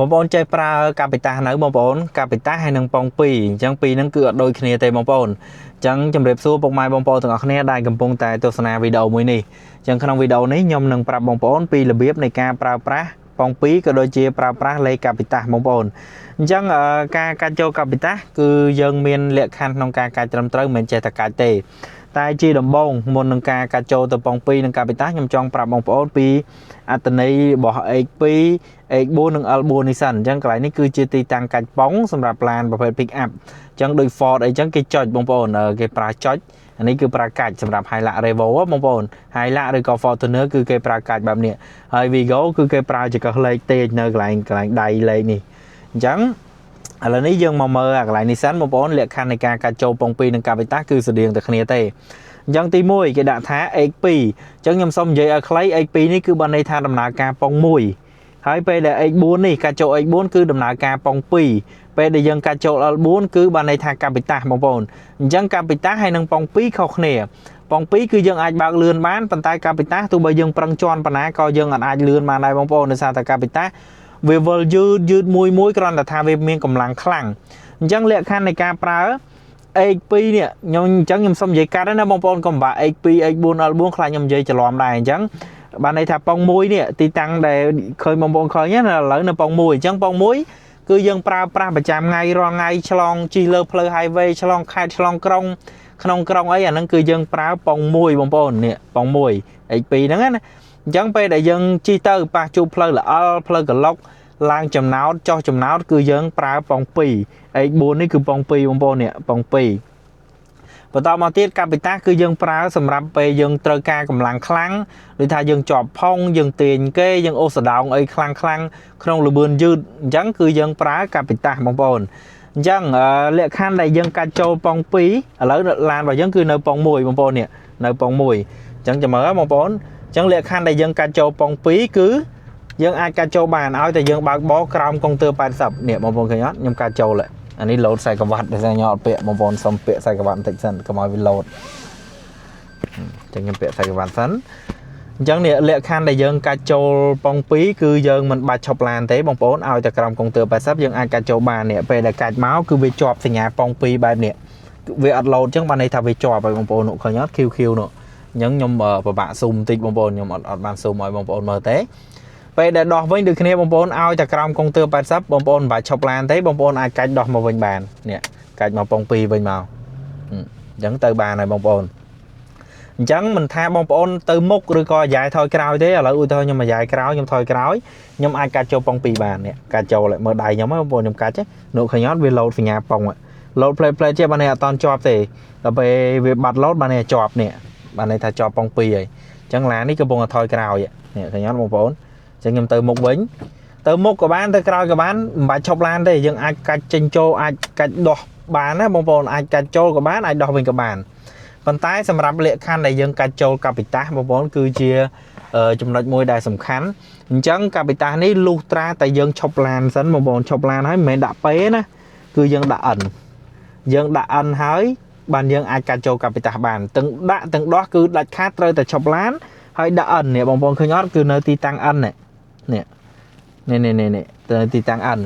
បងប្អូនចេះប្រើកាពីតានៅបងប្អូនកាពីតាហើយនឹងប៉ង2អញ្ចឹងពីរហ្នឹងគឺអត់ដូចគ្នាទេបងប្អូនអញ្ចឹងជម្រាបសួរពុកម៉ែបងប្អូនទាំងអស់គ្នាដែលកំពុងតែទស្សនាវីដេអូមួយនេះអញ្ចឹងក្នុងវីដេអូនេះខ្ញុំនឹងប្រាប់បងប្អូនពីរបៀបនៃការប្រើប្រាស់ប៉ង2ក៏ដូចជាប្រើប្រាស់លេខកាពីតាបងប្អូនអញ្ចឹងការកាច់ចូលកាពីតាគឺយើងមានលក្ខខណ្ឌក្នុងការកាច់ត្រឹមត្រូវមិនចេះតែកាច់ទេតែជាដំបូងមុននឹងការកាច់ចូលទៅប៉ង2និងកាពីតាខ្ញុំចង់ប្រាប់បងប្អូនពីអត្ថន័យរបស់ X2 X4 និង L4 នេះសិនអញ្ចឹងកន្លែងនេះគឺជាទីតាំងកាច់ប៉ងសម្រាប់ឡានប្រភេទ pick up អញ្ចឹងដូច Ford អីចឹងគេចុចបងប្អូនគេប្រើចុចអានេះគឺប្រើកាច់សម្រាប់ Hilux Revo បងប្អូន Hilux ឬក៏ Fortuner គឺគេប្រើកាច់បែបនេះហើយ Vigo គឺគេប្រើចង្កឹះលេខទេនៅកន្លែងដៃលេខនេះអញ្ចឹងឥឡូវនេះយើងមកមើលកន្លែងនេះសិនបងប្អូនលក្ខខណ្ឌនៃការកាច់ចូលប៉ង2និងកាបេតាគឺស្តៀងតែគ្នាទេអញ្ចឹងទី1គេដាក់ថា X2 អញ្ចឹងខ្ញុំសូមនិយាយឲ្យខ្លី X2 នេះគឺបានន័យថាដំណើរការប៉ង1ហើយពេលដែល X4 នេះកាច់ចូល X4 គឺដំណើរការប៉ង2ពេលដែលយើងកាច់ចូល L4 គឺបានន័យថាកាបេតាបងប្អូនអញ្ចឹងកាបេតាហើយនឹងប៉ង2ខុសគ្នាប៉ង2គឺយើងអាចបើកលឿនបានប៉ុន្តែកាបេតាទោះបីយើងប្រឹងជន់ប៉ុណ្ណាក៏យើងអាចលឿនបានដែរបងប្អូនដោយសារតែកាបេតាវាវិលយឺតមួយគ្រាន់តែថាវាមានកម្លាំងខ្លាំងអញ្ចឹងលក្ខខណ្ឌនៃការប្រើ X2 នេះខ្ញុំសុំនិយាយកាត់ណាបងប្អូនកុំបាក់ X2 X4 L4 ខ្លាចខ្ញុំនិយាយច្រឡំដែរអញ្ចឹងបានន័យថាប៉ង1នេះទីតាំងដែលឃើញបងប្អូនឃើញណាឥឡូវនៅប៉ង1អញ្ចឹងប៉ង1គឺយើងប្រើប្រាស់ប្រចាំថ្ងៃរាល់ថ្ងៃឆ្លងជិះលើផ្លូវ highway ឆ្លងខេត្តឆ្លងក្រុងក្នុងក្រុងអីអាហ្នឹងគឺយើងប្រើប៉ង1បងប្អូននេះប៉ង1 X2 ហ្នឹងណាអញ្ចឹងពេលដែលយើងជិះទៅប៉ះជួបផ្លូវល្អល់ផ្លូវកឡុកឡើងចំណោតចុះចំណោតគឺយើងប្រើប៉ង2 X4 នេះគឺប៉ង2បងប្អូននេះប៉ង2បន្តមកទៀតកាបេតាគឺយើងប្រើសម្រាប់ពេលយើងត្រូវការកម្លាំងខ្លាំងដូចថាយើងជាប់ផុងយើងទាញគេយើងអូសដោងអីខ្លាំងក្នុងលបឿនយឺតអញ្ចឹងគឺយើងប្រើកាបេតាបងប្អូនអញ្ចឹងលក្ខខណ្ឌដែលយើងកាច់ចូលប៉ង2ឥឡូវឡានរបស់យើងគឺនៅប៉ង1បងប្អូននេះនៅប៉ង1អញ្ចឹងចាំមើលបងប្អូនអញ្ចឹងលក្ខខណ្ឌដែលយើងកាច់ចូលប៉ង2គឺយើងអាចកាច់ចូលបានឲ្យតែយើងបើកបរក្រោមកុងទ័រ80នេះបងប្អូនឃើញអត់ខ្ញុំកាច់ចូលអានេះលោត40វ៉ាត់ដែលខ្ញុំអត់ពាក់បងប្អូនសុំពាក់40វ៉ាត់បន្តិចសិនកុំឲ្យវាលោតអញ្ចឹងខ្ញុំពាក់40វ៉ាត់សិនអញ្ចឹងនេះលក្ខខណ្ឌដែលយើងកាច់ចូលប៉ង2គឺយើងមិនបាច់ឈប់ឡានទេបងប្អូនឲ្យតែក្រោមកុងទ័រ80យើងអាចកាច់ចូលបាននេះពេលដែលកាច់មកគឺវាជាប់សញ្ញាប៉ង2បែបនេះវាអត់លោតអញ្ចឹងបានន័យថាវាជាប់ហើយបងប្អូនឃើញអត់ QQ នោះអញ្ចឹងខ្ញុំពិបាកស៊ូមបន្តិចបងប្អូនខ្ញុំអត់បានស៊ូមឲ្យបងប្អូនមើលទេពេលដែលដោះវិញដូចគ្នាបងប្អូនឲ្យតែក្រោមកុងទ័រ80បងប្អូនមិនបាច់ឈប់ឡានទេបងប្អូនអាចកាច់ដោះមកវិញបាននេះកាច់មកប៉ង2វិញមកអញ្ចឹងទៅបានហើយបងប្អូនអញ្ចឹងមិនថាបងប្អូនទៅមុខឬក៏អាយ៉ៃថយក្រោយទេឥឡូវឧទាហរណ៍ខ្ញុំអាយ៉ៃក្រោយខ្ញុំថយក្រោយខ្ញុំអាចកាច់ចូលប៉ង2បាននេះកាច់ចូលមើលដៃខ្ញុំបងប្អូនខ្ញុំកាច់នោះឃើញអត់វាលោតសញ្ញាប៉ងលោតផ្លេតជាបាននេះអត់តន់ជាប់ទេដល់ពេលវាបាត់លោតបាននេះជាប់នេះបានន័យថាជាប់ប៉ង2ហើយអញ្ចឹងឡាននេះកំពុងតែថយក្រោយនេះឃើញអត់បងប្អូនអញ្ចឹងខ្ញុំទៅមុខវិញទៅមុខក៏បានទៅក្រោយក៏បានមិនបាច់ឈប់ឡានទេយើងអាចកាច់ចេញចូលអាចកាច់ដោះបានណាបងប្អូនអាចកាច់ចូលក៏បានអាចដោះវិញក៏បានប៉ុន្តែសម្រាប់លក្ខខណ្ឌដែលយើងកាច់ចូលកាពីតាបងប្អូនគឺជាចំណុចមួយដែលសំខាន់អញ្ចឹងកាពីតានេះលុះត្រាតែយើងឈប់ឡានសិនបងប្អូនឈប់ឡានហើយមិនមែនដាក់ពេណាគឺយើងដាក់ N យើងដាក់ N ហើយបានយើងអាចកាច់ចូលកាពីតាបានទាំងដាក់ទាំងដោះគឺដាច់ខាតត្រូវតែឈប់ឡានហើយដាក់ N នេះបងប្អូនឃើញអត់គឺនៅទីតាំង N នេះទៅទីតាំង N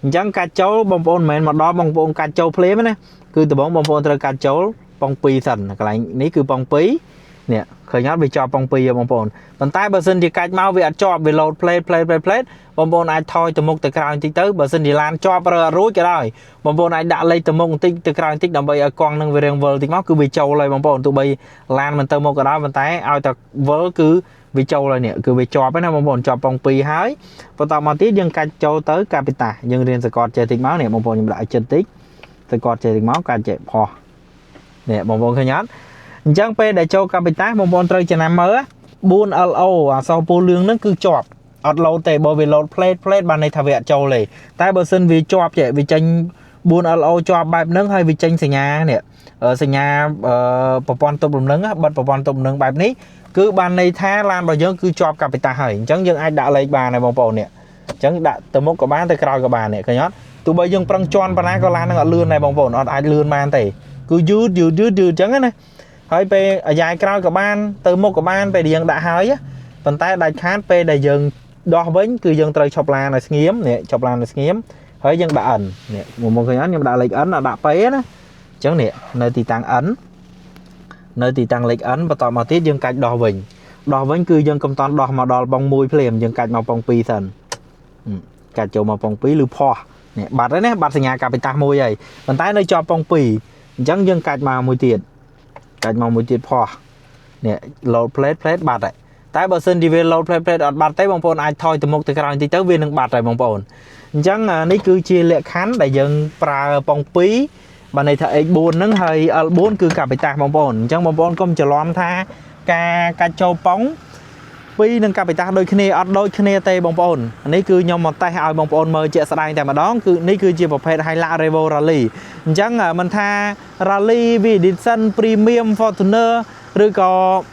អញ្ចឹងកាច់ចូលបងប្អូនមិនមែនមកដល់បងប្អូនកាច់ចូលភ្លាមណាគឺដំបូងបងប្អូនត្រូវកាច់ចូលប៉ង2សិនកន្លែងនេះគឺប៉ង2នេះឃើញអត់វាជាប់ប៉ង2ហ៎បងប្អូនប៉ុន្តែបើសិនជាកាច់មកវាអត់ជាប់វាលោតផ្លេតបងប្អូនអាចថយទៅមុខទៅក្រោយបន្តិចទៅបើសិនជាឡានជាប់រើអត់រួចក៏ដោយបងប្អូនអាចដាក់លេខទៅមុខបន្តិចទៅក្រោយបន្តិចដើម្បីឲ្យកង់នឹងវារៀងវិលបន្តិចមកគឺវាចូលហើយបងប្អូនទោះបីឡានមិនទៅមុខក៏ដោយប៉ុន្តែឲ្យតែវិលគឺវាចូលហើយនេះគឺវាជាប់ហើយណាបងប្អូនជាប់ប៉ង2ហើយបន្តមកទៀតយើងកាច់ចូលទៅកាពីតាយើងរៀនសកតចេះតិចមកនេះបងប្អូនខ្ញុំដាក់ឲ្យចិត្តតិចសកតចេះតិចមកកាច់ចេះផោះនេះបងប្អូនឃើញអត់អញ្ចឹងពេលដែលចូលកាពីតាបងប្អូនត្រូវចំណាំមើល 4LO អក្សរពូលលឿងហ្នឹងគឺជាប់អត់លោតទេបើវាលោតផ្លេតបានន័យថាវាអត់ចូលទេតែបើសិនវាជាប់ចេះវាចេញ 4LO ជាប់បែបហ្នឹងហើយវាចេញសញ្ញានេះសញ្ញាប្រព័ន្ធទប់លំនឹងបិទប្រព័ន្ធទប់លំនឹងបែបនេះគឺបានន័យថាឡានរបស់យើងគឺជាប់កាពីតាហើយអញ្ចឹងយើងអាចដាក់លេខបានហើយបងប្អូននេះអញ្ចឹងដាក់ទៅមុខក៏បានទៅក្រោយក៏បាននេះឃើញអត់ទោះបីយើងប្រឹងជន់ប៉ុណ្ណាក៏ឡាននឹងអត់លឿនដែរបងប្អូនអត់អាចលឿនបានទេគឺយឺតអញ្ចឹងណាហើយពេលអាយ៉ៃក្រោយក៏បានទៅមុខក៏បានពេលដែលយើងដាក់ហើយប៉ុន្តែដាច់ខាតពេលដែលយើង đo với cứ dân trời chọc lan là nghiếm nè chọc lan là nghiếm hơi dân đã ẩn nè một người ấn nhưng đã lệch ấn là đã pé đó chẳng nè nơi thì tăng ấn nơi thì tăng lệch ấn và tỏ mà tiết dân cách đo với cứ dân công toán đo mà đo bong mùi phèm dân cách màu bong pi thần cả chỗ mà bong pi lưu po nè bạt đấy nè bạt sinh nhà cả bị ta mùi vậy còn tay nơi cho bong pi chẳng dân cách mà mùi tiền cách mà mùi tiền po nè load plate bạt đấy tại bờ sân đi về load plate ở bạt tới bong pon ai thôi từ một từ cái thì tới viên đừng bạt rồi bong pon chẳng ní cứ chia lệ khán đại dân pra bong pi bà này thợ buồn nắng hơi bốn cứ cả bị tạc bong pon chẳng bong pon công chờ lom tha ca châu bóng pi nâng ca bị tạc đôi khi tây bong pon ní cứ nhom một tay ao bong pon mơ chạy sài tại mà đó cứ ní cứ chia một phe hay la revo rally chẳng mình tha rally vì đi sân premium fortuner rồi có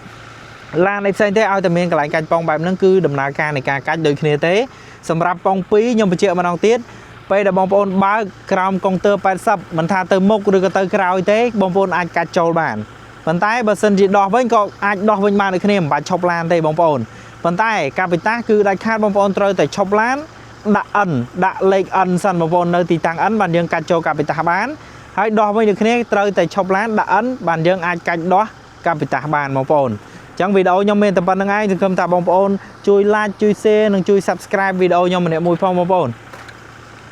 là này xem thế ao tại miền cái lại cạnh bong bạc nâng cứ đầm nà ca này ca cách đôi khi tế sầm rạp bong pi nhom bị chạy mà đang tiết bây giờ bong pon ba gram công tơ bay sập mình tha từ mốc rồi có từ cào tế bong pon ai cắt trâu bản phần tay bờ sân chỉ đo với có ai đo với mà được khi này bạn chọc lan tây bong pon phần tay capita cứ đại khát bong pon trời tại chọc lan đã lệch ẩn sân bong pon nơi thì tăng ấn bàn dương cắt trâu capita bán hãy đo với được khi này trời tại chọc lan đã ấn bàn dương ai cắt đó capita bàn bong pon chẳng video nhóm mình tập ban ngày thì cầm tạ bong pon chui like chui share chui subscribe video nhóm mình để mùi phong bong pon